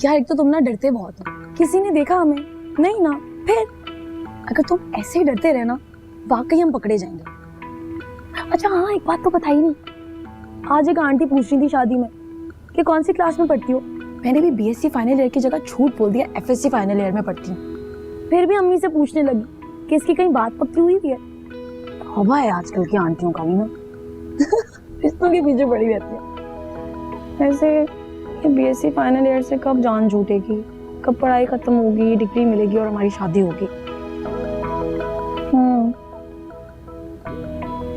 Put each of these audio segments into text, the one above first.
यार एक तो तुम ना डरते बहुत हो, किसी ने देखा हमें नहीं ना, फिर अगर तुम ऐसे ही डरते रहे ना वाकई हम पकड़े जाएंगे। अच्छा हाँ, एक बात तो बताई नहीं, आज एक आंटी पूछ रही थी शादी में कि कौन सी क्लास में पढ़ती हो। मैंने भी बीएससी फाइनल ईयर की जगह झूठ बोल दिया, एफएससी फाइनल ईयर में पढ़ती हूँ। फिर भी अम्मी से पूछने लगी कि इसकी कहीं बात पक्की हुई है। हवा है आजकल की आंटियों का भी ना रिश्तों के पीछे पड़ी रहती है। वैसे ये बीएससी फाइनल ईयर से कब जान छूटेगी, कब पढ़ाई खत्म होगी, डिग्री मिलेगी और हमारी शादी होगी।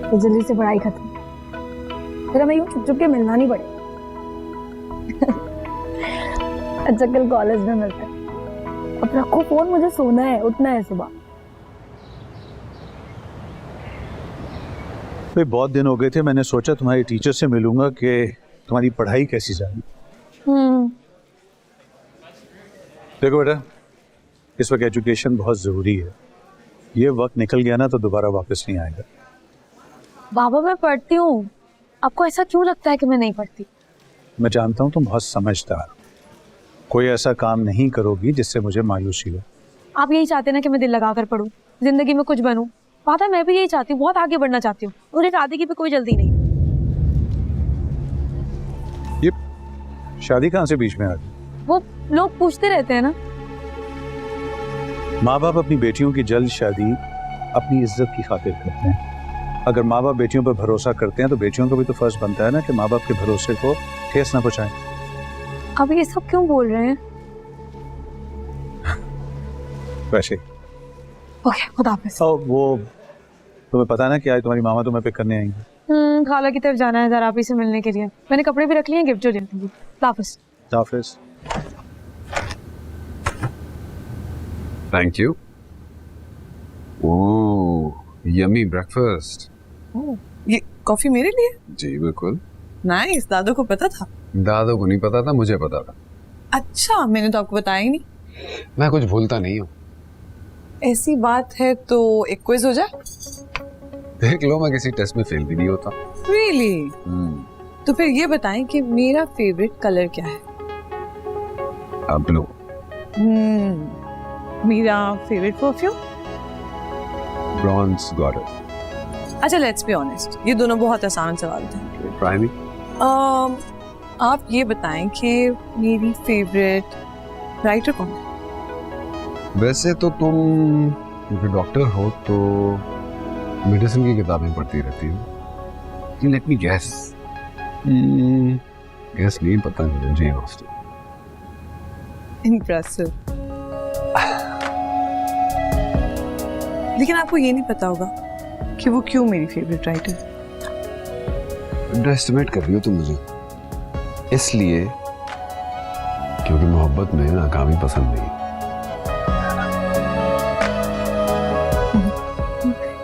तो जल्दी से पढ़ाई खत्म, फिर हमें यूं छुप छुप के मिलना नहीं पड़ेगा। अच्छा कल कॉलेज में मिलते हैं। अब रखो फोन, मुझे सोना है, उठना है सुबह। भाई बहुत दिन हो गए थे, मैंने सोचा तुम्हारी टीचर से मिलूंगा कि तुम्हारी पढ़ाई कैसी जा रही। देखो बेटा, इस वक्त एजुकेशन बहुत जरूरी है। ये वक्त निकल गया ना तो दोबारा वापस नहीं आएगा। बाबा मैं पढ़ती हूँ, आपको ऐसा क्यों लगता है कि मैं नहीं पढ़ती? मैं जानता हूँ तुम बहुत समझदार हो, कोई ऐसा काम नहीं करोगी जिससे मुझे मायूसी हो। आप यही चाहते ना कि मैं दिल लगा कर पढूं, जिंदगी में कुछ बनूं। पता है मैं भी यही चाहती हूँ, बहुत आगे बढ़ना चाहती हूँ। मुझे शादी की भी कोई जल्दी नहीं। ये शादी कहाँ से बीच में आ गई? वो लोग पूछते रहते हैं ना। माँ बाप अपनी बेटियों की जल्द शादी अपनी इज्जत की खातिर करते हैं। अगर माँ बाप बेटियों पर भरोसा करते हैं तो बेटियों को भी तो फर्ज बनता है ना कि माँ बाप के भरोसे को ठेस ना पहुंचाएं। अब ये सब क्यों बोल रहे हैं? वैसे ओके, खुदा हाफिज़। वो तुम्हें पता है ना कि आज तुम्हारी मामा तुम्हें पिक करने आएंगी। खाला की तरफ जाना है जरा आप ही से मिलने के लिए। मैंने कपड़े भी रख लिए हैं, गिफ्ट जो देती हूँ। वापस हाफिज़। Thank you. Oh yummy breakfast. ये कॉफी मेरे लिए? जी बिल्कुल। नाइस, दादू को पता था? दादू को नहीं पता था, मुझे पता था। अच्छा, मैंने तो आपको बताया ही नहीं। मैं कुछ भूलता नहीं हूँ। ऐसी बात है तो एक क्विज हो जाए। देख लो, मैं किसी टेस्ट में फेल भी नहीं होता। रियली? तो फिर ये बताएं कि मेरा फेवरेट कलर क्या है? ब्लू। मेरा फेवरेट परफ्यूम? Bronze goddess. अच्छा लेट्स बी ऑनेस्ट, ये दोनों बहुत आसान सवाल थे। Try me. आप ये बताएं कि मेरी फेवरेट राइटर कौन है? वैसे तो तुम डॉक्टर हो तो मेडिसिन की किताबें पढ़ती रहती हो। Let me guess. गेस नहीं पता मुझे। Jane Austen. इम्प्रेसिव। लेकिन आपको ये नहीं पता होगा कि वो क्यों मेरी फेवरेट राइटर? अंडर एस्टिमेट कर रही हो तुम मुझे, इसलिए क्योंकि मोहब्बत में नाकामी पसंद नहीं।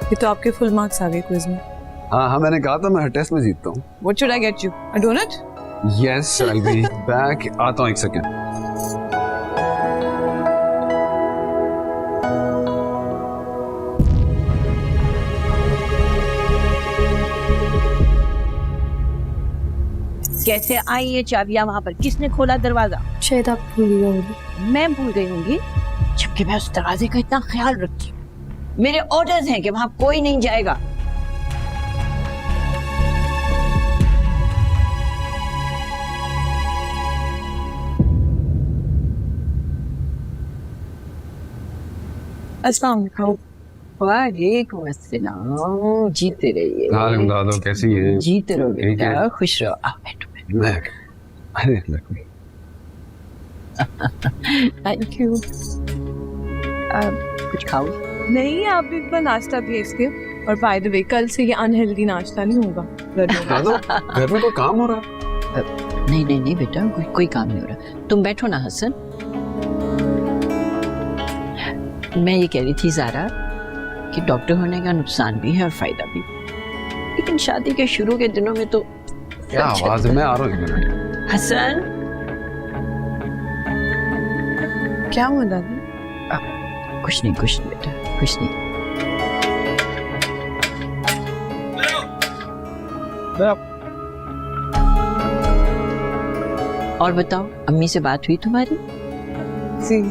ये तो आपके फुल मार्क्स आ गए क्विज में। हाँ, मैंने कहा था मैं हर टेस्ट में जीतता हूँ। What should I get you? A donut? Yes, I'll be back. आता हूँ एक सेकेंड। कैसे आई ये चाबियां वहां पर? किसने खोला दरवाजा? शायद आप भूल गई होंगी। मैं भूल गई होंगी, जबकि मैं उस दरवाजे का इतना ख्याल रखती हूँ। मेरे ऑर्डर्स हैं कि वहां कोई नहीं जाएगा। अस्सलाम वालेकुम। वालेकुम अस्सलाम। जीते रहिए। दादो कैसी है? जीते रहो ठीक है। बेटा, खुश रहो। आओ बैठो। अरे लक्ष्मी। Thank you. कुछ खाओ? नहीं, आप भी इतना नाश्ता भेज दे। और बाय द वे, कल से ये अनहेल्दी नाश्ता नहीं होगा दादो, घर में कोई काम हो रहा है? नहीं बेटा, कोई काम नहीं हो रहा। तुम बैठो ना हसन। मैं ये कह रही थी ज़ारा कि डॉक्टर होने का नुकसान भी है और फायदा भी, लेकिन शादी के शुरू के दिनों में तो क्या आवाज है? मैं आ रहा हूँ एक मिनट। हसन। क्या हुआ दादी? कुछ नहीं बेटा, कुछ नहीं। और बताओ, अम्मी से बात हुई तुम्हारी? जी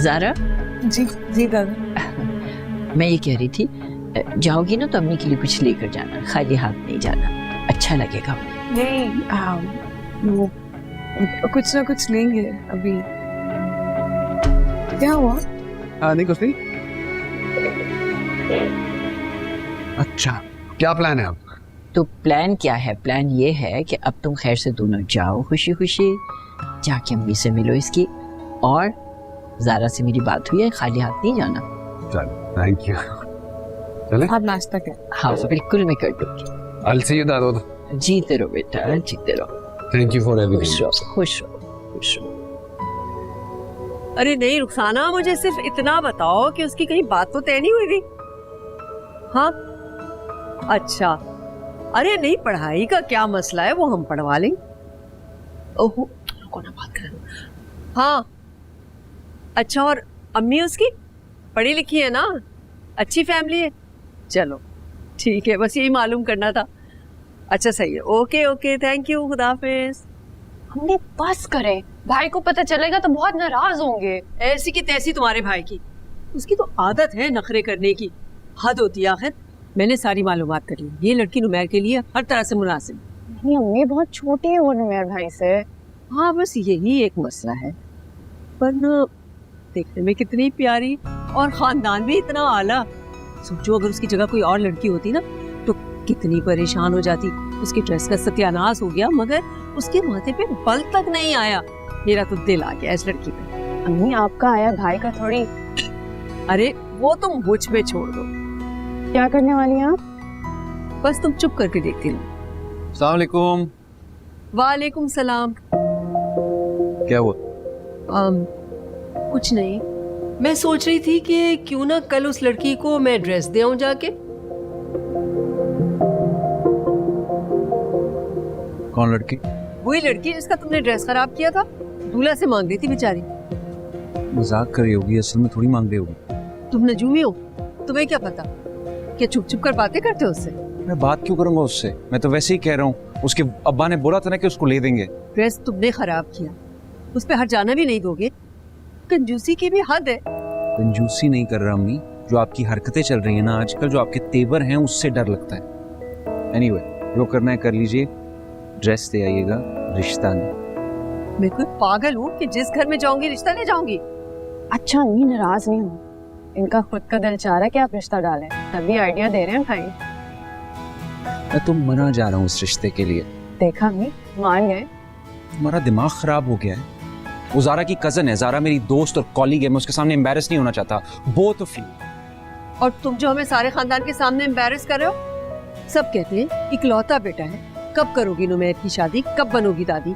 ज़ारा, जी जी दादा। मैं ये कह रही थी, जाओगी ना तो अम्मी के लिए कुछ लेकर जाना, खाली हाथ नहीं जाना, अच्छा लगेगा। नहीं वो कुछ ना कुछ लेंगे अभी। क्या हुआ? नहीं कुछ नहीं। अच्छा, क्या प्लान है अब? तो प्लान क्या है? प्लान ये है कि अब तुम खैर से दोनों जाओ खुशी खुशी, जाके अम्मी से मिलो इसकी, और ज़ारा से मेरी बात हुई है, खाली हाथ नहीं जाना। चलो, थैंक यू। चले? आप नाश्ता कर। हाँ बिल्कुल, मैं कर दूँगी। I'll see you दादो। जीते रहो बेटा, जीते रहो। Thank you for खुश everything. रहो, खुश रहो, खुश रहो। अरे नहीं रुखसाना, मुझे सिर्फ इतना बताओ कि उसकी कहीं बात तो तय नहीं हुई थी? हाँ अच्छा, अरे नहीं, पढ़ाई का क्या मसला है वो हम पढ़वा लेंगे। ओहो रुको ना, बात करें। हाँ अच्छा, और अम्मी उसकी पढ़ी लिखी है ना, अच्छी फैमिली है? चलो ठीक है, बस यही मालूम करना था। अच्छा सही है, ओके ओके, थैंक यू, खुदा हाफिज। हमने बस करे, भाई को पता चलेगा तो बहुत नाराज होंगे। ऐसी की तैसी तुम्हारे भाई की, उसकी तो आदत है नखरे करने की, हद होती है। आखिर मैंने सारी मालूमात कर ली, ये लड़की नुमैर के लिए हर तरह से मुनासिब। नहीं अम्मी, बहुत छोटी है वो नुमैर भाई से। हाँ बस यही एक मसला है, वरना देखने में कितनी प्यारी और खानदान भी इतना आला। सोचो अगर उसकी जगह कोई और लड़की होती ना तो कितनी परेशान हो जाती। उसकी ड्रेस का सत्यानाश हो गया, मगर उसके माथे पे बल तक नहीं आया। मेरा तो दिल आ गया इस लड़की पे। अम्मी आपका आया, भाई का थोड़ी। अरे वो तुम मुझ पे छोड़ दो, क्या करने वाली हैं आप? बस तुम चुप करके देखती रहो। अस्सलाम वालेकुम। वालेकुम सलाम। क्या हुआ? कुछ नहीं, मैं सोच रही थी कि क्यों ना कल उस लड़की को मैं ड्रेस दे आऊं जाके। कौन लड़की? वही लड़की जिसका तुमने ड्रेस खराब किया था, दूल्हा से मांग रही थी बेचारी। मजाक कर रही होगी, असल में थोड़ी मांग रही होगी। तुम नजूमी हो, तुम्हें क्या पता? क्या छुप छुप कर बातें करते हो उससे? मैं बात क्यों करूंगा उससे? मैं तो वैसे ही कह रहा हूँ, उसके अब्बा ने बोला था ना कि उसको ले देंगे। ड्रेस तुमने खराब किया, उस पे हट जाना भी नहीं दोगे? कंजूसी की भी हद है। कंजूसी नहीं कर रहा अम्मी, जो आपकी हरकतें चल रही है ना आजकल, जो आपके तेवर हैं, उससे डर लगता है। एनीवे, जो करना है कर लीजिए, ड्रेस दे आइएगा, रिश्ता नहीं। मैं कोई पागल हूँ कि जिस घर में जाऊंगी रिश्ता ले जाऊंगी? अच्छा अम्मी, नाराज नहीं हो, इनका खुद का दिल चाह रहा है कि आप रिश्ता डालें, तभी आइडिया दे रहे हैं भाई। मैं तो मना जा रहा हूँ इस रिश्ते के लिए। देखा अम्मी, मान गए। तुम्हारा दिमाग खराब हो गया है। वो ज़ारा की कजन है, ज़ारा मेरी दोस्त और कॉलीग है, मैं उसके सामने एम्बैरेस नहीं होना चाहता। Both of you. और तुम जो हमें सारे खानदान के सामने एम्बैरेस कर रहे हो। सब कहते हैं इकलौता बेटा है, कब करोगी नुमैर की शादी, कब बनोगी दादी?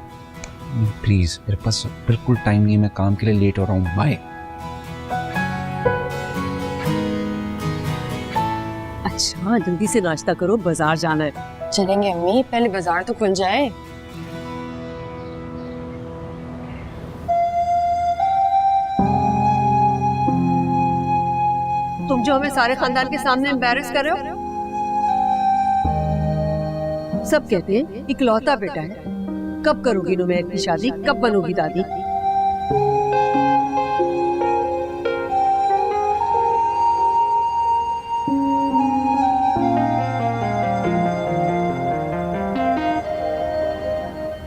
प्लीज, मेरे पास बिल्कुल टाइम नहीं है, मैं काम के लिए लेट हो रहा हूँ। बाय। अच्छा जल्दी से नाश्ता करो, बाजार जाना है। चलेंगे अम्मी, पहले बाजार तो खुल जाए। तुम जो हमें सारे खानदान के सामने एम्बैरेस कर रहे हो। सब कहते हैं इकलौता बेटा है, कब करोगी नुमैर की शादी, कब बनोगी दादी?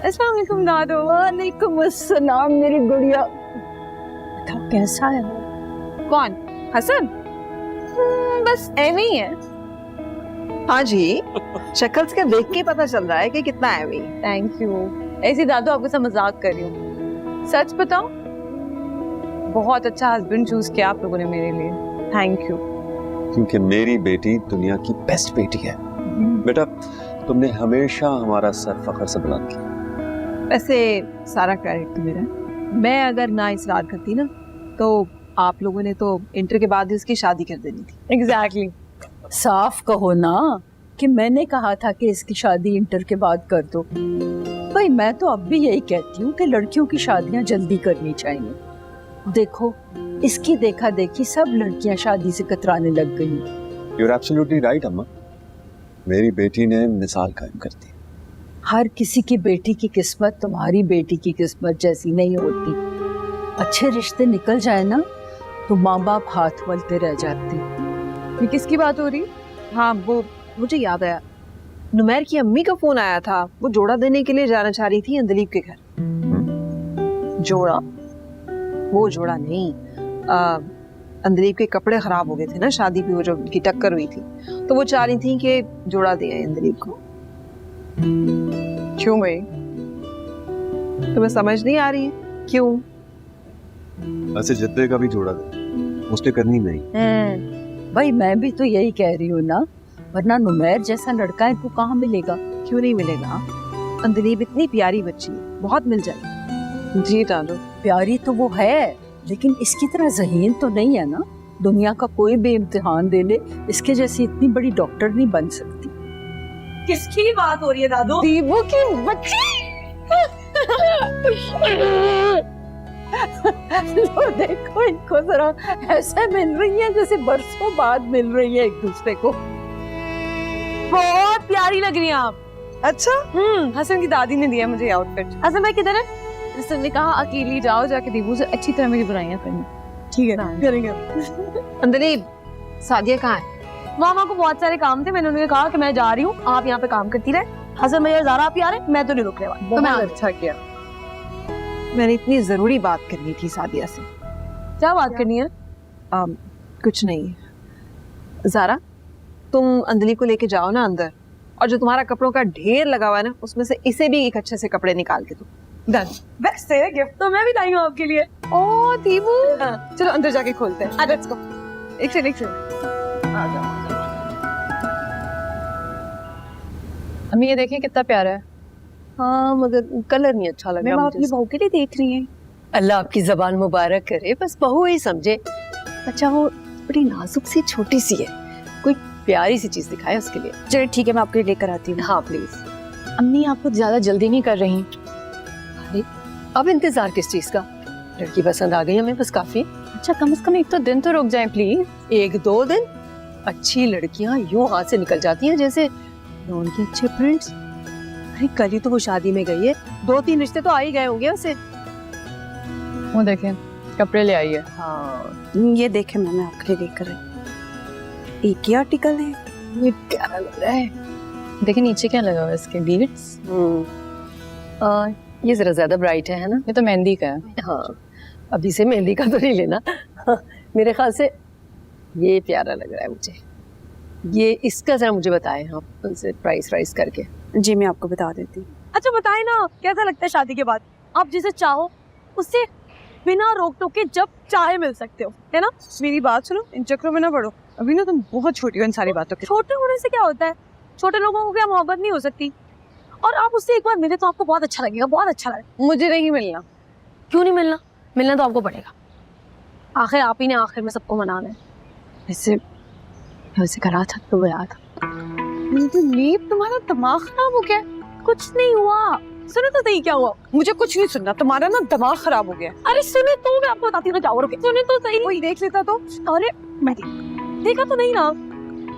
अस्सलाम वालेकुम दादू। वालेकुम अस्सलाम मेरी गुड़िया। बेटा कैसा है वो? कौन? हसन? बस ऐਵੇਂ ही है। हाँ जी, शक्ल से देख के पता चल रहा है कि कितना है भी। Thank you. ऐसी दादू आपके साथ मजाक कर रही हूँ। सच बताओ, बहुत अच्छा हस्बैंड चूज किया आप लोगों ने मेरे लिए। Thank you. क्योंकि मेरी बेटी दुनिया की बेस्ट बेटी है। बेटा तुमने हमेशा हमारा सर फख्र से बुलंद किया। वैसे सारा क्रेडिट तो मेरा है। मैं अगर ना इसरार करती ना तो आप लोगों ने तो इंटर के बाद ही उसकी शादी कर देनी थी। एग्जैक्टली। साफ कहो ना कि मैंने कहा था कि इसकी शादी इंटर के बाद कर दो। भाई मैं तो अब भी यही कहती हूँ कि लड़कियों की शादियां जल्दी करनी चाहिए। देखो इसकी देखा देखी सब लड़कियां शादी से कतराने लग गई। You're absolutely right अम्मा। मेरी बेटी ने मिसाल कायम कर दी। हर किसी की बेटी की किस्मत तुम्हारी बेटी की किस्मत जैसी नहीं होती। अच्छे रिश्ते निकल जाए ना तो माँ बाप हाथ मलते रह जाते। ये किसकी बात हो रही? हाँ, वो मुझे याद आया, नुमैर की अम्मी का फोन आया था। वो जोड़ा देने के लिए जाना चाह रही थी अंदलीब के घर। जोड़ा? वो जोड़ा नहीं, अंदलीब के कपड़े खराब हो गए थे ना शादी पे, वो जो उनकी टक्कर हुई थी, तो वो चाह रही थी कि जोड़ा दे अंदलीब को। क्यों भाई, तुम्हें समझ नहीं आ रही है क्यों? ऐसे जिद्दे का भी जोड़ा दे, उसने करनी नहीं। भाई मैं भी तो यही कह रही हूँ ना, वरना नुमैर जैसा लड़का इनको कहाँ मिलेगा? क्यों नहीं मिलेगा? अंदलीब इतनी प्यारी बच्ची है, बहुत मिल जाएगी। जी डालो। प्यारी तो वो है, लेकिन इसकी तरह ज़हीन तो नहीं है ना। दुनिया का कोई भी इम्तिहान दे ले, इसके जैसी इतनी बड़ी डॉक्टर नहीं बन सकती। किसकी बात हो रही है दादू? दीबू की बच्ची। लो देखो इनको जरा, ऐसे मिल रही है जैसे बरसों बाद मिल रही है एक दूसरे को। बहुत प्यारी लग रही हैं आप। अच्छा, हसन की दादी ने दिया मुझे आउटफिट। हसन भाई किधर है? हसन ने कहा अकेली जाओ, जाके दीबू से अच्छी तरह मेरी बुराइयां करनी। ठीक है, करेंगे। अंदलीब, सादिया कहाँ है? मामा को बहुत सारे काम थे, मैंने उन्हें कहा कि मैं जा रही हूँ, आप यहाँ पे काम करती रहे। हसन भैया ज़ारा आप ही आ रहे, मैं तो नहीं रुकने वाली। तो मैं अच्छा किया। मैंने इतनी जरूरी बात करनी थी सादिया से। क्या बात करनी है? कुछ नहीं। ज़ारा, तुम अंदली को लेके जाओ ना अंदर, और जो तुम्हारा कपड़ों का ढेर लगा हुआ है ना, उसमें से इसे भी एक अच्छे से कपड़े निकाल के दो। डन। बेस्ट है गिफ्ट, तो मैं भी लाई हूँ आपके लिए। ओ दीबू, चलो अंदर जाके खोलते हैं। Let's go. एक सेकंड। आ जाओ। अम्मी ये देखें कितना प्यारा है। हाँ, मगर कलर नहीं अच्छा लग रहा अपनी बहू के लिए देख रही है। अल्लाह आपकी जबान मुबारक करे, बस बहू ही समझे। अच्छा, वो बड़ी नाजुक सी छोटी सी है, कोई प्यारी सी चीज दिखाए उसके लिए। चलिए ठीक है, मैं आपके लिए लेकर आती हूँ। हाँ प्लीज। अम्मी आप कुछ ज्यादा जल्दी नहीं कर रही? अरे अब इंतजार किस चीज का? लड़की पसंद आ गई हमें, बस काफी। अच्छा, कम से कम एक तो दिन तो रुक जाए प्लीज। 1-2 दिन? अच्छी लड़कियां यूं हाथ से निकल जाती हैं जैसे उनके अच्छे फ्रेंड्स। अरे कल ही तो वो शादी में गई है, 2-3 रिश्ते तो आ ही गए होंगे उसे। वो देखें, कपड़े ले आई है। हाँ, ये देखे, मैंने आपके लिए लेकर आई। एक ही आर्टिकल है, ये प्यारा लग रहा है। देखिए नीचे क्या लगा हुआ है इसके बीड्स। ये जरा ज्यादा ब्राइट है ना? ये तो मेहंदी का है। हाँ, अभी से मेहंदी का तो नहीं लेना। मेरे ख्याल से ये प्यारा लग रहा है मुझे। ये इसका जरा मुझे बताएं आप उनसे प्राइस करके। जी मैं आपको बता देती हूँ। अच्छा बताए ना, कैसा लगता है शादी के बाद आप जिसे चाहो उससे बिना रोक टोक के जब चाहे मिल सकते हो, है ना? मेरी बात सुनो, इन चक्रों में ना पड़ो। अभी ना तुम बहुत छोटी हो इन सारी बातों के। छोटे होने से क्या होता है? छोटे लोगों को क्या मोहब्बत नहीं हो सकती? और आप उससे एक बार मिले तो आपको बहुत अच्छा लगेगा, बहुत अच्छा लगेगा। मुझे नहीं मिलना। क्यों नहीं मिलना? मिलना तो आपको पड़ेगा। आखिर आप ही ने आखिर में सबको मनाना है। वैसे करा था तो गया था। लीप, तुम्हारा दिमाग खराब हो गया? कुछ नहीं हुआ। सुनो तो सही क्या हुआ। मुझे कुछ नहीं सुनना, तुम्हारा ना दिमाग खराब हो गया। अरे सुने तो, मैं आपको बताती हूँ। जाओ रुके, सुने तो सही। कोई देख लेता तो? अरे मैं देखा तो नहीं ना।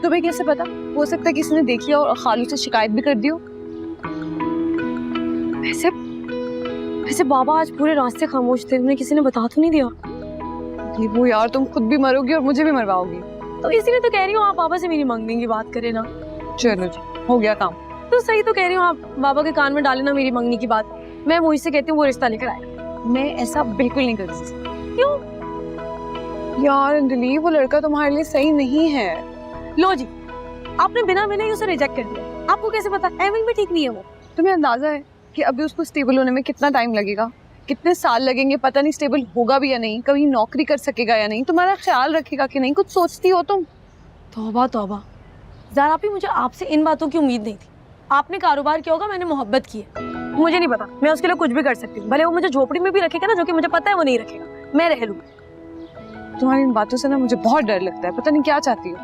तुम्हें कैसे पता? हो सकता है किसी ने देख लिया और खालू से शिकायत भी कर दी हो। वैसे बाबा आज पूरे रास्ते खामोश थे, उन्हें किसी ने बता तो नहीं दिया? वो यार, तुम खुद भी मरोगी और मुझे भी मरवाओगी। तो इसीलिए तो कह रही हूँ आप बाबा से मेरी मंगनी की बात करें ना। चलो जी, हो गया काम। तो सही तो कह रही हूँ, आप बाबा के कान में डाले ना मेरी मंगनी की बात। मैं वही से कहती हूँ वो रिश्ता लेकर आए। मैं ऐसा बिल्कुल नहीं कर सकती। क्यों? यार अंजलि, वो लड़का तुम्हारे लिए सही नहीं है। लो जी, आपने बिना मिले ही उसे रिजेक्ट कर दिया। आपको कैसे पता? एमिन भी ठीक नहीं है वो। तुम्हें अंदाजा है कि अभी उसको स्टेबल होने में कितना टाइम लगेगा? कितने साल लगेंगे? पता नहीं स्टेबल होगा भी या नहीं, कभी नौकरी कर सकेगा या नहीं, तुम्हारा ख्याल रखेगा कि नहीं? कुछ सोचती हो तुम? तौबा तौबा, ज़रा भी मुझे आपसे इन बातों की उम्मीद नहीं थी। आपने कारोबार किया होगा, मैंने मोहब्बत की है। मुझे नहीं पता, मैं उसके लिए कुछ भी कर सकती हूँ। भले वो मुझे झोपड़ी में भी रखेगा ना, जो कि मुझे पता है वो नहीं रखेगा, मैं रह लूँगी। तुम्हारी इन बातों से ना मुझे बहुत डर लगता है, पता नहीं क्या चाहती हो।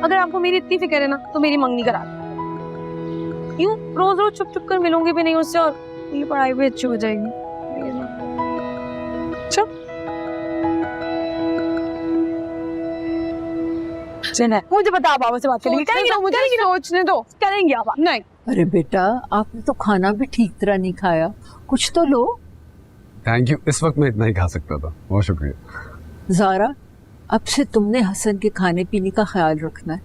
अगर आपको मेरी इतनी फिक्र है ना, तो मेरी मंगनी करा दो। यूँ रोज रोज चुप चुप कर मिलूंगी भी नहीं उससे, और मेरी पढ़ाई भी अच्छी हो जाएगी। सोचना है, मुझे पता आप बाबा से बात करेंगे, करेंगे ना, मुझे सोचने दो, करेंगे आप। नहीं अरे बेटा, आपने तो खाना भी ठीक तरह नहीं खाया, कुछ तो लो। थैंक यू, इस वक्त मैं इतना ही खा सकता था, बहुत शुक्रिया। ज़ारा, अब से तुमने हसन के खाने पीने का ख्याल रखना है।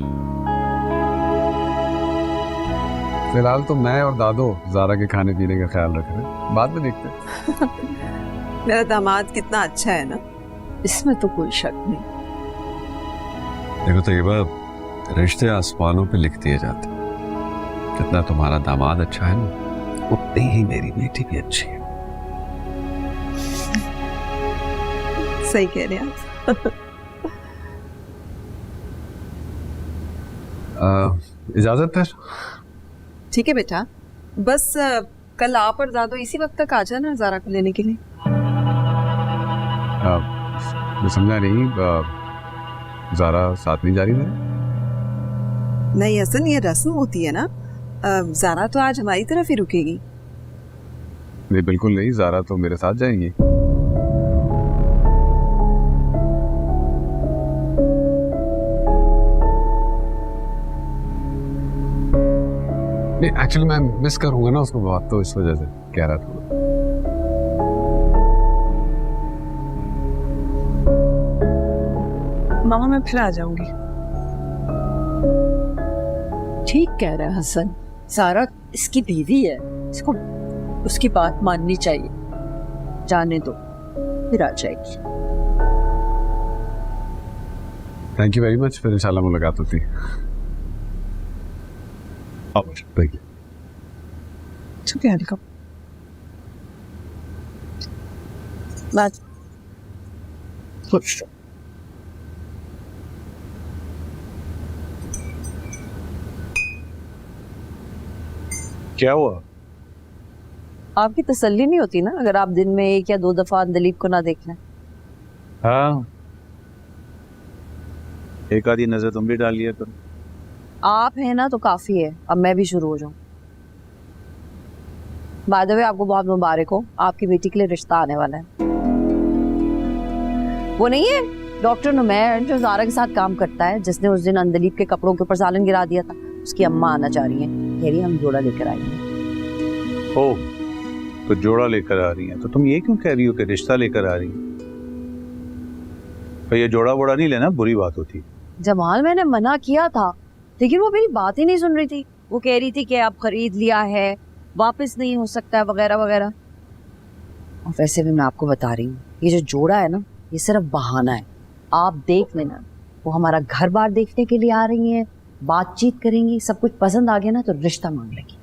फिलहाल तो मैं और दादो ज़ारा के खाने पीने का ख्याल रख रहे हैं, बाद में देखते हैं। मेरा दामाद कितना अच्छा है ना। इसमें तो कोई शक नहीं। देखो तैयबा, रिश्ते आसमानों पे लिख दिए जाते हैं। जितना तुम्हारा दामाद अच्छा है ना, उतनी ही मेरी बेटी भी अच्छी है। सही कह रहे हैं आप। इजाजत है? ठीक है बेटा, बस कल आप और दादो इसी वक्त तक आ जाना ज़ारा को लेने के लिए। मैं समझा नहीं, ज़ारा साथ नहीं जा रही है? नहीं हसन, ये रस्म होती है ना। ज़ारा तो आज हमारी तरफ ही रुकेगी। नहीं बिल्कुल नहीं, ज़ारा तो मेरे साथ जाएंगी। नहीं एक्चुअली मैं मिस करूंगा ना उसको बहुत, तो इस वजह से कह रहा था। मामा मैं फिर आ जाऊंगी। ठीक कह रहा है हसन, ज़ारा इसकी बीवी है, इसको उसकी बात माननी चाहिए। जाने दो, फिर आ जाएगी। थैंक यू वेरी मच, फिर इंशाल्लाह मुलाकात होती है। Thank you. ठीक है, वेलकम। बात खुश। क्या हुआ? आपकी तसल्ली नहीं होती ना अगर आप दिन में 1 या 2 दफा दिलीप को ना देख लें। हाँ, एक आधी नजर तुम भी डाल लिया करो। आप हैं ना तो काफी है, अब मैं भी शुरू हो जाऊं। बाय द वे आपको बहुत मुबारक हो, आपकी बेटी के लिए रिश्ता आने वाला है। वो नहीं है डॉक्टर नुमैर जो ज़ारा के साथ काम करता है, जिसने उस दिन अंदलीप के कपड़ों के ऊपर सालन गिरा दिया था, उसकी अम्मा आना चाह रही हैं, कह रही है हम जोड़ा लेकर आएंगे। ओ, तो जोड़ा लेकर आ रही हैं, तो तुम ये क्यों कह रही हो कि रिश्ता लेकर आ रही हैं? तो ये जोड़ा वोड़ा नहीं लेना, बुरी बात होती। जमाल, मैंने मना किया था लेकिन वो मेरी बात ही नहीं सुन रही थी। वो कह रही थी कि आप खरीद लिया है, वापस नहीं हो सकता है, वगैरह वगैरह। और वैसे भी मैं आपको बता रही हूँ, ये जो जोड़ा है ना, ये सिर्फ बहाना है। आप देख लेना, वो हमारा घर बार देखने के लिए आ रही हैं, बातचीत करेंगी, सब कुछ पसंद आ गया ना तो रिश्ता मांग लेगी।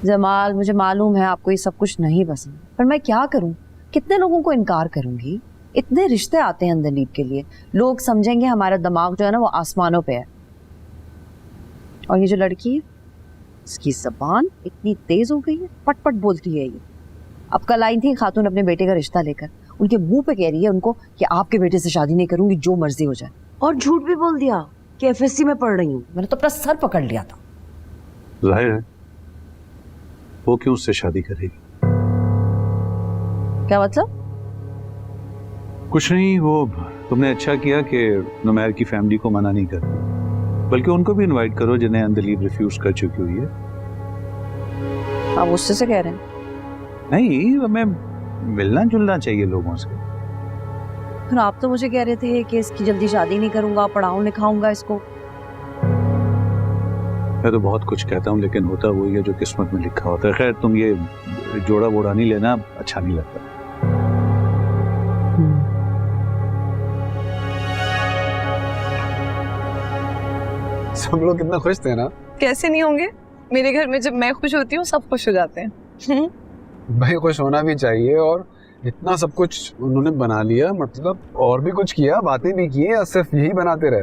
जमाल, मुझे मालूम है आपको ये सब कुछ नहीं पसंद, पर मैं क्या करूं, कितने लोगों को इनकार करूंगी। इतने रिश्ते आते हैं अंदलीप के लिए, लोग समझेंगे हमारा दिमाग जो है ना वो आसमानों पे है। और ये जो लड़की है, इसकी जबान इतनी तेज हो गई है, पट पट बोलती है ये। अब कल आई थी खातून अपने बेटे का रिश्ता लेकर, उनके मुंह पे कह रही है उनको कि आपके बेटे से शादी नहीं करूंगी, जो मर्जी हो जाए। और झूठ भी बोल दिया कि एफएससी में पढ़ रही हूँ। मैंने तो अपना सर पकड़ लिया था। जाहिर है वो क्यों उससे शादी करेगी? क्या मतलब? कुछ नहीं, वो तुमने अच्छा किया कि नुमैर की फैमिली को मना नहीं कर, बल्कि उनको भी इनवाइट करो जिन्हें अंदलीब रिफ्यूज कर चुकी हुई है। आप उससे से कह रहे हैं? नहीं, हमें मिलना जुलना चाहिए लोगों से। फिर आप तो मुझे कह रहे थे कि इसकी जल्दी शादी नहीं करूंगा, पढ़ाऊं लिखाऊंगा इसको। मैं तो बहुत कुछ कहता हूँ लेकिन होता वही है जो किस्मत में लिखा होता है। खैर, तुम ये जोड़ा वोड़ा नहीं लेना, अच्छा नहीं लगता। सब लोग कितना खुश थे ना। कैसे नहीं होंगे, मेरे घर में जब मैं खुश होती हूँ सब खुश हो जाते हैं। भाई खुश होना भी चाहिए, और इतना सब कुछ उन्होंने बना लिया, मतलब और भी कुछ किया, बातें भी की, या सिर्फ यही बनाते रहे?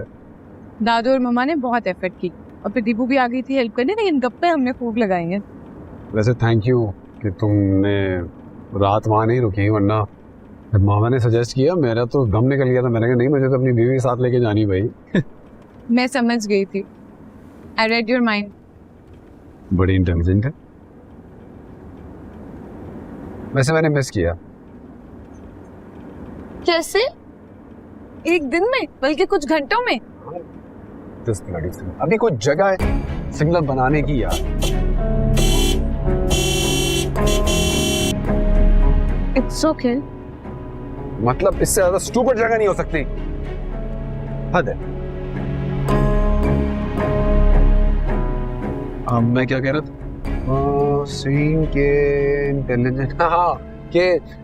दादू और मम्मा ने बहुत एफर्ट की और फिर दीपू भी आ गई थी हेल्प करने, लेकिन गप्पे हमने खूब लगाई हैं। वैसे थैंक यू कि तुमने रात वहाँ नहीं रुकी, वरना जब मामा ने सजेस्ट किया मेरा तो दम निकल गया था। मैंने कहा नहीं, मुझे तो अपनी बीवी के साथ लेके जानी भाई। मैं समझ गई थी, आई रेड योर माइंड। बड़ी इंटेलिजेंट है। वैसे मैंने मिस किया, कैसे? एक दिन में, बल्कि कुछ घंटों में? अभी कोई जगह है सिग्नल बनाने की यार। It's okay. मतलब इससे ज्यादा स्टूपिड जगह नहीं हो सकती। हद है। मैं क्या कह रहा था? सीन के इंटेलिजेंट, हाँ कि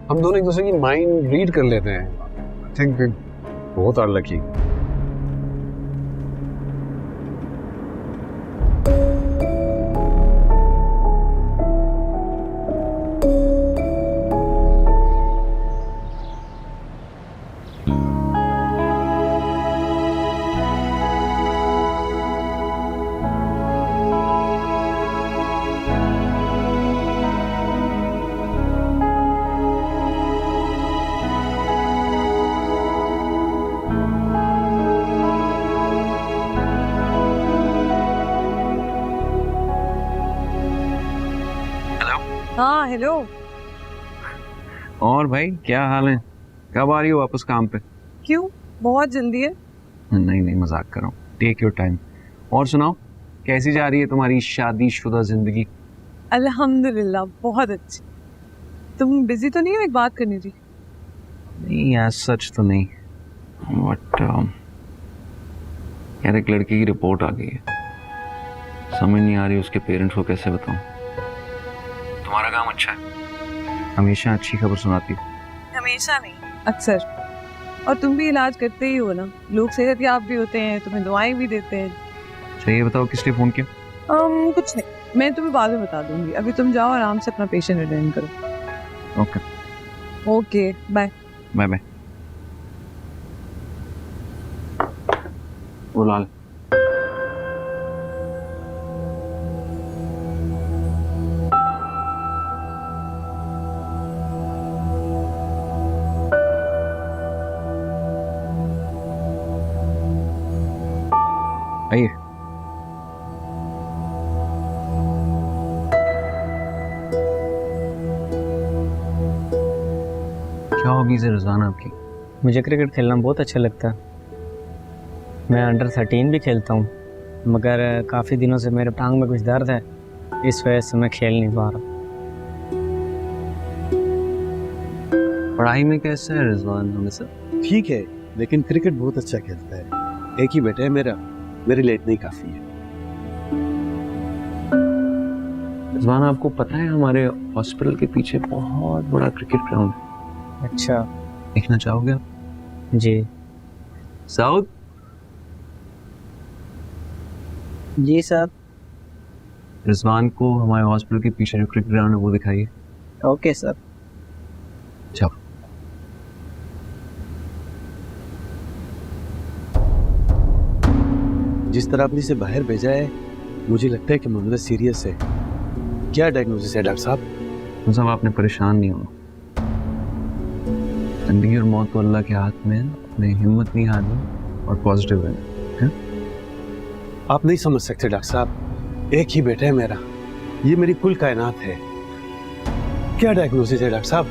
हम दोनों एक दूसरे की माइंड रीड कर लेते हैं। आई थिंक बहुत अनलकी। हाँ हेलो। और भाई क्या हाल है? कब आ रही हो वापस काम पे? क्यों, बहुत जल्दी है? नहीं नहीं, मजाक कर रहा हूँ। Take your time. और सुनाओ, कैसी जा रही है तुम्हारी शादीशुदा जिंदगी? अल्हम्दुलिल्लाह बहुत अच्छी। तुम बिजी तो नहीं हो? एक बात करनी थी। नहीं यार, सच तो नहीं, बट यार एक लड़की की रिपोर्ट आ गई है। समझ नहीं आ रही उसके पेरेंट्स को कैसे बताऊं। तुम्हारा काम अच्छा है, हमेशा अच्छी खबर सुनाती हो। हमेशा नहीं, अक्सर। और तुम भी इलाज करते ही हो ना, लोग सेहतयाब भी होते हैं, तुम्हें दुआएं भी देते हैं। अच्छा ये बताओ किस लिए फोन किया? कुछ नहीं, मैं तुम्हें बाद में बता दूंगी। अभी तुम जाओ आराम से अपना पेशेंट अटेंड करो। Okay okay bye. Bye bye. वो लाल, आइए। क्या हॉबीज है रिजवान आपकी? मुझे क्रिकेट खेलना बहुत अच्छा लगता है। मैं अंडर 13 भी खेलता हूँ, मगर काफ़ी दिनों से मेरे टांग में कुछ दर्द है, इस वजह से मैं खेल नहीं पा रहा। पढ़ाई में कैसा है रिजवान? हमेशा ठीक है, लेकिन क्रिकेट बहुत अच्छा खेलता है। एक ही बेटा है मेरा, मेरे लिए इतना ही काफी है। रिजवान आपको पता है हमारे हॉस्पिटल के पीछे बहुत बड़ा क्रिकेट ग्राउंड है। अच्छा देखना चाहोगे आप? जी साउथ। जी सर। रिजवान को हमारे हॉस्पिटल के पीछे जो क्रिकेट ग्राउंड है वो दिखाइए। Okay sir. जाओ। जिस तरह आपने इसे बाहर भेजा है, मुझे लगता है कि मामला सीरियस है। क्या डायग्नोसिस है डॉक्टर साहब? साहब आपने परेशान नहीं होना, जिंदगी और मौत तो अल्लाह के हाथ में है, अपने हिम्मत नहीं हारनी और पॉजिटिव रहना। आप नहीं समझ सकते डॉक्टर साहब, एक ही बेटा है मेरा, ये मेरी कुल कायनात है। क्या डायग्नोसिस है डॉक्टर साहब?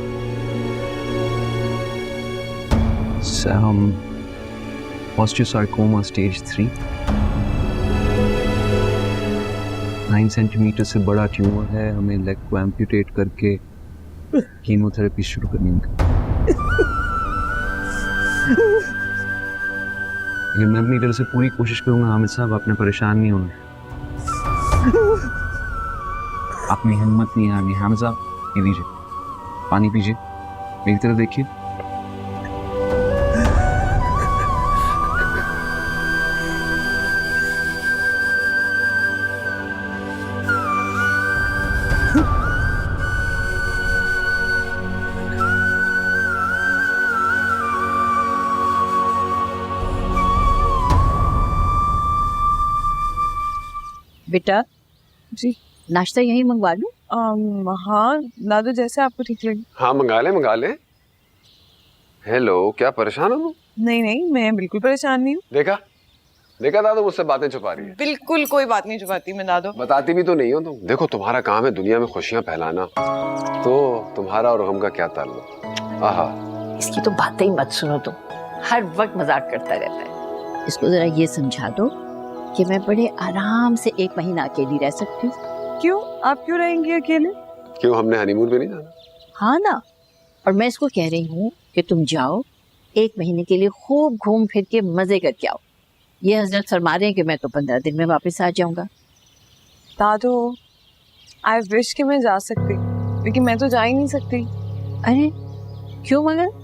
Osteosarcoma stage 3। 9 सेंटीमीटर से बड़ा ट्यूमर है, हमें लेग को एम्प्यूटेट करके कीमोथेरेपी शुरू करनी होगी। लेकिन मैं अपनी तरफ से पूरी कोशिश करूंगा हामिद साहब, आपने परेशान नहीं होना, अपनी हिम्मत नहीं हारनी। हामिद साहब ये लीजिए, पानी पीजिए, मेरी तरफ देखिए। बेटा जी नाश्ता यहीं मंगवा लूं? हाँ दादू, जैसे आपको ठीक लगे। हाँ मंगा ले। हेलो, क्या परेशान हो तुम? नहीं नहीं, मैं बिल्कुल परेशान नहीं हूँ। देखा दादू मुझसे बातें छुपा रही है। बिल्कुल कोई बात नहीं छुपाती मैं दादू। बताती भी तो नहीं हो तुम। देखो तुम्हारा काम है दुनिया में खुशियां फैलाना, तो तुम्हारा और गम का क्या ताल्लुक? आहा, इसकी तो बातें ही मत सुनो तुम, हर वक्त मजाक करता रहता है। इसको जरा ये समझा दो कि मैं बड़े आराम से 1 महीना अकेली रह सकती हूँ। क्यों, आप क्यों रहेंगे अकेले? क्यों, हमने हनीमून पे नहीं जाना? हाँ ना, और मैं इसको कह रही हूँ कि तुम जाओ 1 महीने के लिए खूब घूम फिर के मजे करके आओ। ये हजरत फरमा रहे हैं कि मैं तो 15 दिन में वापस आ जाऊंगा। दादू, आई विश कि मैं जा सकती, लेकिन मैं तो जा ही नहीं सकती। अरे क्यों मगर?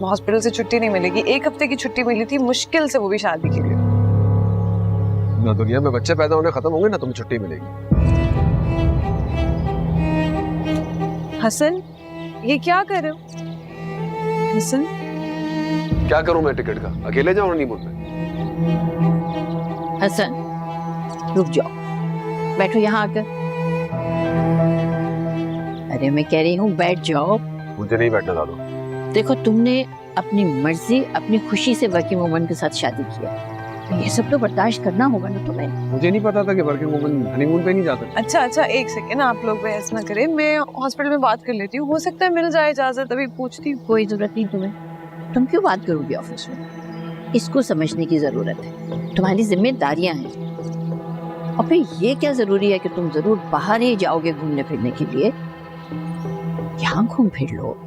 हॉस्पिटल से छुट्टी नहीं मिलेगी। 1 हफ्ते की छुट्टी मिली थी, मुश्किल से, वो भी शादी के लिए। ना दुनिया में बच्चे पैदा होने खत्म होंगे ना तुम्हें छुट्टी मिलेगी। हसन, ये क्या कर रहे हो? हसन, क्या करूं मैं टिकट का? अकेले जाऊं हनीमून पे? हसन रुक जाओ, बैठो यहाँ आकर। अरे मैं कह रही हूँ बैठ जाओ। मुझे नहीं बैठना दादू। देखो तुमने अपनी मर्जी, अपनी खुशी से वर्किंग वुमन के साथ शादी किया, तो ये सब तो बर्दाश्त करना होगा ना तुम्हें। मुझे नहीं पता था कि वर्किंग वुमन हनीमून पे नहीं जा सकती। अच्छा 1 सेकेंड, आप लोग बहस ना करें, मैं हॉस्पिटल में बात कर लेती हूँ, हो सकता है मिल जाए इजाजत, अभी पूछती हूँ। कोई जरूरत नहीं तुम्हें, तुम क्यों बात करोगी ऑफिस में? इसको समझने की जरूरत है, तुम्हारी जिम्मेदारियां हैं। और फिर ये क्या जरूरी है कि तुम जरूर बाहर ही जाओगे घूमने फिरने के लिए? यहाँ घूम फिर लो,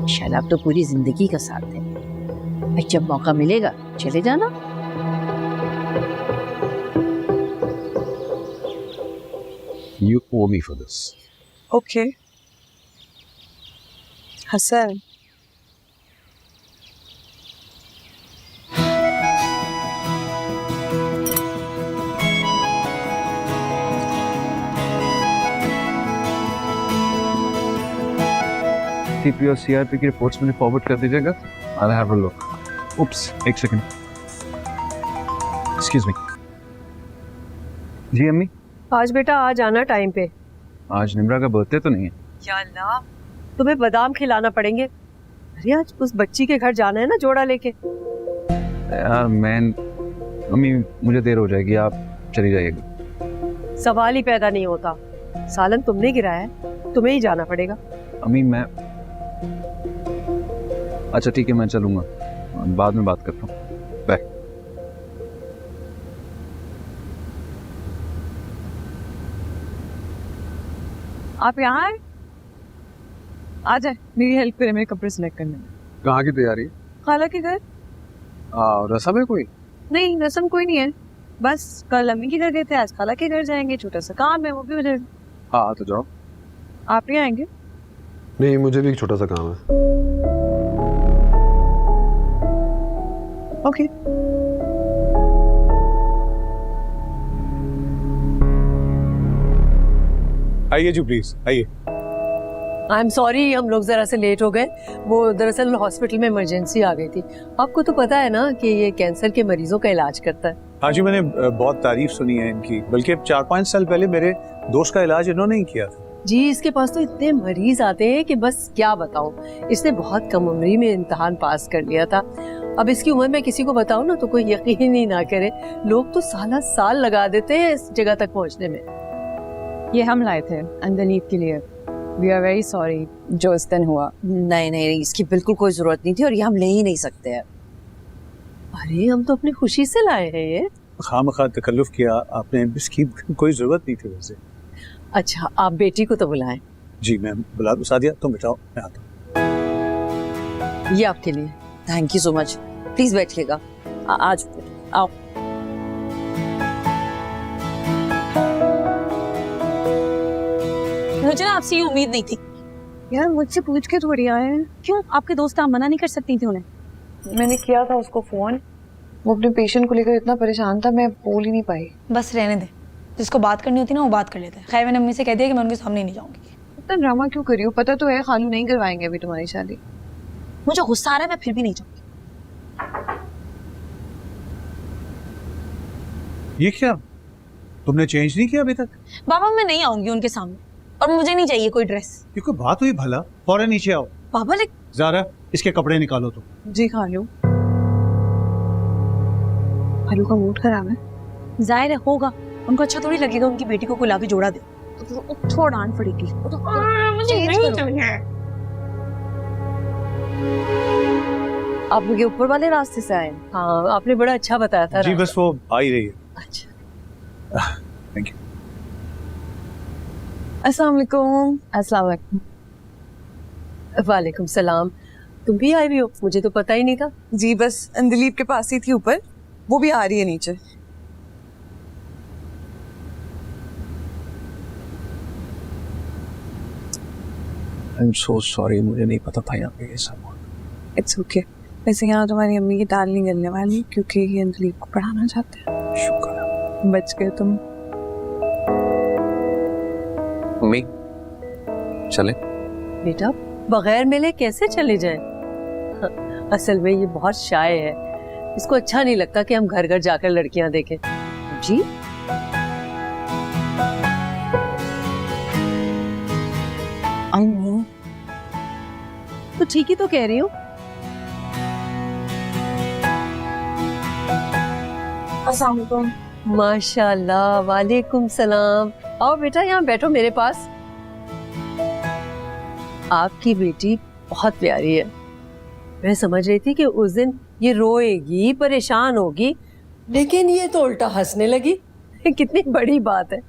शायद आप तो पूरी जिंदगी का साथ है। भाई जब मौका मिलेगा चले जाना। You owe me for this. Okay Hasan, CP और सीआरपी की रिपोर्ट्स मुझे फॉरवर्ड कर दीजिएगा। I'll have a look. Oops, 1 second. Excuse me. जी अम्मी, आज बेटा आ जाना टाइम पे। आज निम्रा का बर्थडे तो नहीं है? या अल्लाह, तुम्हें बादाम खिलाना पड़ेंगे। अरे आज उस बच्ची के घर जाना है ना, जोड़ा लेके। यार अम्मी मुझे देर हो जाएगी, आप चली जाइएगा। सवाल ही पैदा नहीं होता। सालन तुमने गिराया है, तुम्हें ही जाना पड़ेगा। अम्मी मैं, अच्छा ठीक है मैं चलूंगा, बाद में बात करता हूँ, बाय। आप यहाँ हैं? आ जाए, मेरी हेल्प करें मेरे कपड़े सिलेक्ट करने में। कहाँ की तैयारी? खाला के घर। रसम है कोई? नहीं, रस्म कोई नहीं है, बस कल अम्मी के घर गए थे, आज खाला के घर जाएंगे, छोटा सा काम है, वो भी हो जाएगा। हाँ तो जाओ। आप नहीं आएंगे? नहीं, मुझे भी एक छोटा सा काम है। ओके। आइए जी प्लीज आइए। आई एम सॉरी, हम लोग जरा से लेट हो गए। वो दरअसल हॉस्पिटल में इमरजेंसी आ गई थी। आपको तो पता है ना कि ये कैंसर के मरीजों का इलाज करता है। हाँ जी, मैंने बहुत तारीफ सुनी है इनकी, बल्कि 4-5 साल पहले मेरे दोस्त का इलाज इन्होंने ही किया था। जी, इसके पास तो इतने मरीज आते हैं कि बस क्या बताऊं। इसने बहुत कम उम्र में इम्तिहान पास कर लिया था। अब इसकी उम्र में किसी को बताऊं ना तो कोई यकीन ही ना करे। लोग तो साल लगा देते हैं इस जगह तक पहुंचने में। ये हम लाए थे अंदनीत के लिए। वी आर वेरी सॉरी जो इस दिन हुआ। नहीं, इसकी बिल्कुल कोई जरूरत नहीं थी और ये हम ले ही नहीं सकते हैं। अरे हम तो अपनी खुशी से लाए हैं ये। खामखा तकल्लुफ किया आपने, इसकी कोई जरूरत नहीं थी वैसे। अच्छा, आप बेटी को तो बुलाएं। जी मैं बुला दूं। सादिया तुम बिठाओ, मैं आता हूँ। ये आपके लिए। Thank you so much. Please बैठिएगा। आज आओ। मुझे ना आपसे ये उम्मीद नहीं थी। यार मुझसे पूछ के थोड़ी आए हैं। क्यों, आपके दोस्त आप मना नहीं कर सकती थी उन्हें? मैंने किया था उसको फोन, वो अपने पेशेंट को लेकर इतना परेशान था, मैं बोल ही नहीं पाई। बस रहने दे, जिसको बात करनी होती ना वो बात कर लेता है। खैर मैंने अम्मी से कह दिया कि मैं उनके सामने नहीं जाऊंगी। इतना ड्रामा क्यों करी हो? पता तो है खालू नहीं करवाएंगे अभी तुम्हारी शादी। मुझे गुस्सा आ रहा है, मैं फिर भी नहीं जाऊंगी। ये क्या, तुमने चेंज नहीं किया अभी तक? बाबा मैं नहीं आऊंगी उनके सामने, और मुझे नहीं चाहिए कोई ड्रेस। ये कोई बात हुई भला? फौरन नीचे आओ। बाबा ज़ारा इसके कपड़े निकालो तुम। जी खालू। खालू का मूड खराब है। जाहिर है होगा, उनको अच्छा थोड़ी लगेगा उनकी बेटी को लाके जोड़ा दे तो डांट पड़ेगी। मुझे नहीं चाहिए। आप लोग ये ऊपर वाले रास्ते से आए? हाँ, आपने बड़ा अच्छा बताया था। जी बस वो आ ही रही है। अच्छा, थैंक यू। अस्सलाम वालेकुम। अस्सलाम वालेकुम। वालेकुम सलाम। तुम भी आई हुई हो? मुझे तो पता ही नहीं था। जी बस अंदलीप के पास ही थी ऊपर, वो भी आ रही है नीचे। आई एम सो सॉरी, मुझे नहीं पता था यहाँ पे ये सब। It's okay. वैसे यहाँ तुम्हारी अम्मी की दाल नहीं गलने वाली क्योंकि ये अंदलीप को पढ़ाना चाहते हैं। शुक्र है। बच गए तुम। मम्मी चले? बेटा बगैर मिले कैसे चले जाएं? असल में ये बहुत शाय है, इसको अच्छा नहीं लगता कि हम घर घर जाकर लड़कियां देखें। जी अम्मी तो ठीक ही तो कह रही हूँ। अस्सलाम वालेकुम। माशाल्लाह, वालेकुम सलाम। आओ बेटा, यहाँ बैठो मेरे पास। आपकी बेटी बहुत प्यारी है। मैं समझ रही थी कि उस दिन ये रोएगी, परेशान होगी, लेकिन ये तो उल्टा हंसने लगी। कितनी बड़ी बात है।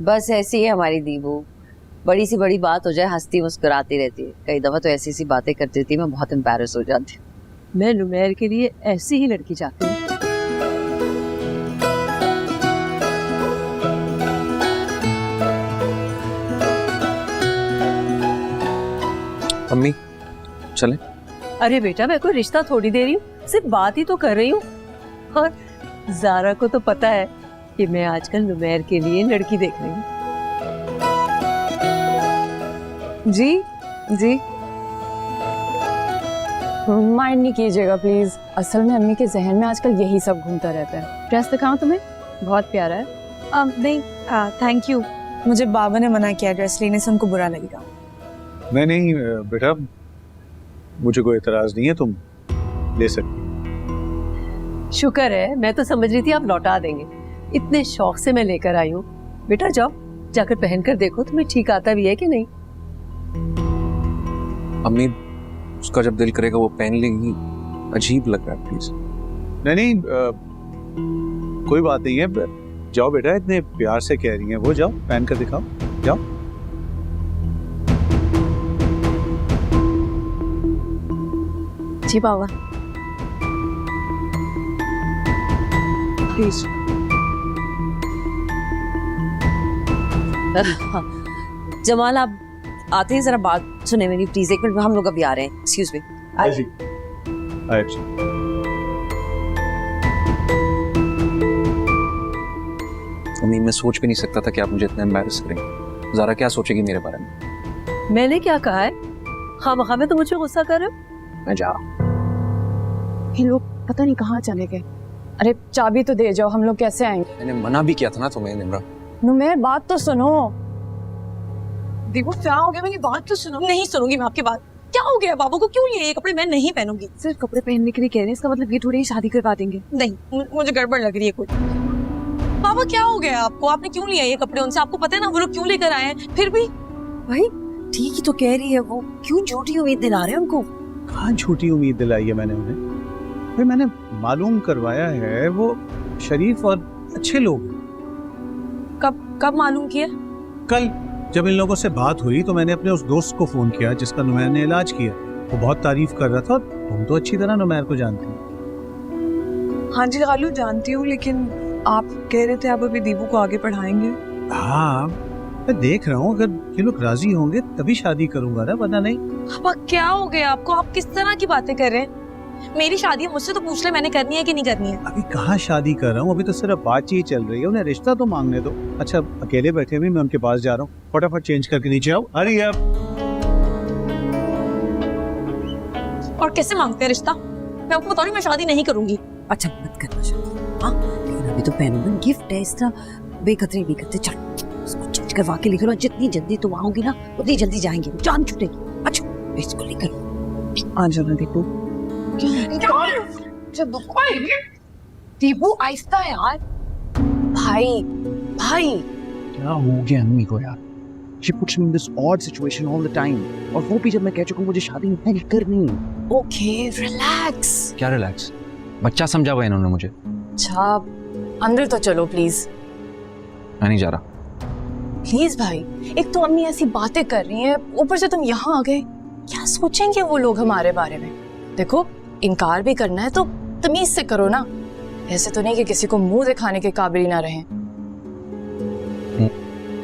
बस ऐसी है हमारी दीबू, बड़ी सी बड़ी बात हो जाए हंसती मुस्कुराती रहती है। कई दफा तो ऐसी सी बातें करती थी, मैं बहुत एम्बैरस हो जाती हूँ। मैं नुमैर के लिए ऐसी ही लड़की चाहती हूँ। मम्मी चले? अरे बेटा, मैं कोई रिश्ता थोड़ी दे रही हूँ, सिर्फ बात ही तो कर रही हूँ। और जारा को तो पता है कि मैं आजकल नुमैर के लिए लड़की देख रही हूँ। जी जी माइंड नहीं कीजिएगा प्लीज। असल में अम्मी के जहन में आजकल यही सब घूमता रहता है। ड्रेस दिखाऊं तुम्हें? बहुत प्यारा है। नहीं थैंक यू, मुझे बाबा ने मना किया ड्रेस लेने से, उनको बुरा लगेगा। नहीं बेटा, मुझे कोई एतराज नहीं है, तुम ले सकती। शुक्र है, मैं तो समझ रही थी आप लौटा देंगे। इतने शौक से मैं लेकर आई हूँ। बेटा जाओ, जाकर पहन कर देखो तुम्हें ठीक आता भी है कि नहीं। अम्मी उसका जब दिल करेगा वो पहन लेगी। अजीब लग रहा है, प्लीज। नहीं कोई बात नहीं है। जाओ बेटा, इतने प्यार से कह रही हैं वो, जाओ पहन कर दिखाओ, जाओ। जी बाबा। प्लीज। जमाल आप आते हैं, जरा बात सुने मेरी प्लीज, एक मिनट, हम लोग अभी आ रहे हैं। Excuse me. मम्मी मैं सोच भी नहीं सकता था कि आप मुझे इतना एम्बैरस करेंगे। ज़ारा क्या सोचेगी मेरे बारे में? मैंने क्या कहा है? खामखा में तो मुझे गुस्सा कर रहे हो। मैं जा। ये लोग पता नहीं कहाँ चले गए। अरे चाबी तो दे जाओ, हम लोग कैसे आएंगे? मैंने मना भी किया था ना तुम्हें निम्रा। नुमैर बात तो सुनो। देखो क्या हो गया, मेरी बात तो सुनो। नहीं सुनूंगी मैं आपकी बात। क्या हो गया बाबू को? क्यों ये कपड़े मैं नहीं पहनूंगी? सिर्फ कपड़े पहनने के लिए कह रहे हैं, इसका मतलब ये थोड़ी ही शादी करवा देंगे। नहीं, मुझे गड़बड़ लग रही है कुछ। बाबा क्या हो गया आपको? आपने क्यों लिया ये कपड़े उनसे? आपको पता है ना वो लोग क्यों लेकर आए हैं? फिर भी भाई ठीक ही तो कह रही है वो, क्यों झूठी उम्मीद दिला रहे हैं उनको? कहाँ झूठी उम्मीद दिलाई है मैंने उन्हें? भाई मैंने मालूम करवाया है, वो शरीफ और अच्छे लोग हैं। कब मालूम किया? कल जब इन लोगों से बात हुई तो मैंने अपने उस दोस्त को फोन किया जिसका नुमैर ने इलाज किया। वो बहुत तारीफ कर रहा था। तुम तो अच्छी तरह नुमैर को जानती हो। हाँ जी खालू जानती हूँ, लेकिन आप कह रहे थे आप अभी दीबू को आगे पढ़ाएंगे। हाँ मैं देख रहा हूँ, अगर ये लोग राजी होंगे तभी शादी करूंगा ना, वरना नहीं। पापा क्या हो गया आपको? आप किस तरह की बातें कर रहे हैं? मेरी शादी है, मुझसे तो पूछ ले मैंने करनी है कि नहीं करनी है। अभी कहाँ शादी कर रहा हूँ, अभी तो सिर्फ बातचीत चल रही है। उन्हें रिश्ता तो मांगने दो। अच्छा अकेले बैठे हुए मैं उनके पास जा रहा हूँ, फटाफट चेंज करके नीचे आओ। अरे अब और कैसे मांगते हैं रिश्ता? मैं आपको बता रही हूँ मैं शादी नहीं करूंगी। अच्छा मत करना शादी। हाँ लेकिन अभी तो पहनूंगा, गिफ्ट है, इस तरह बेकतरे नहीं करते। चल इसको चेंज करवा के लिख लो, जितनी जल्दी तुम आओगी ना उतनी जल्दी जाएंगे, जान छूटेगी। अच्छा इसको लेकर आ जाना दीपू। दीपू आहिस्ता यार। भाई भाई क्या हो गया अम्मी को यार? She puts me in this odd situation all the time. और वो भी जब मैं कह चुका हूँ मुझे शादी नहीं करनी। Okay relax. क्या रिलैक्स? बच्चा समझा हुआ है इन्होंने मुझे। अच्छा अंदर तो चलो प्लीज। मैं नहीं जा रहा। प्लीज भाई, एक तो अम्मी ऐसी बातें कर रही हैं, ऊपर से तुम यहाँ आ गए। क्या सोचेंगे वो लोग हमारे बारे में? देखो इनकार भी करना है तो तमीज से करो ना, ऐसे तो नहीं कि किसी को मुंह दिखाने के काबिल ही ना रहे।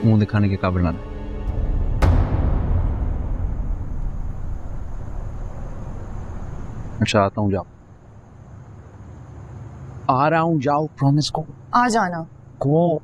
मुंह दिखाने के काबिल ना रहे। अच्छा आता हूँ, जाओ। आ रहा हूँ, जाओ, प्रॉमिस को। आ जाना। को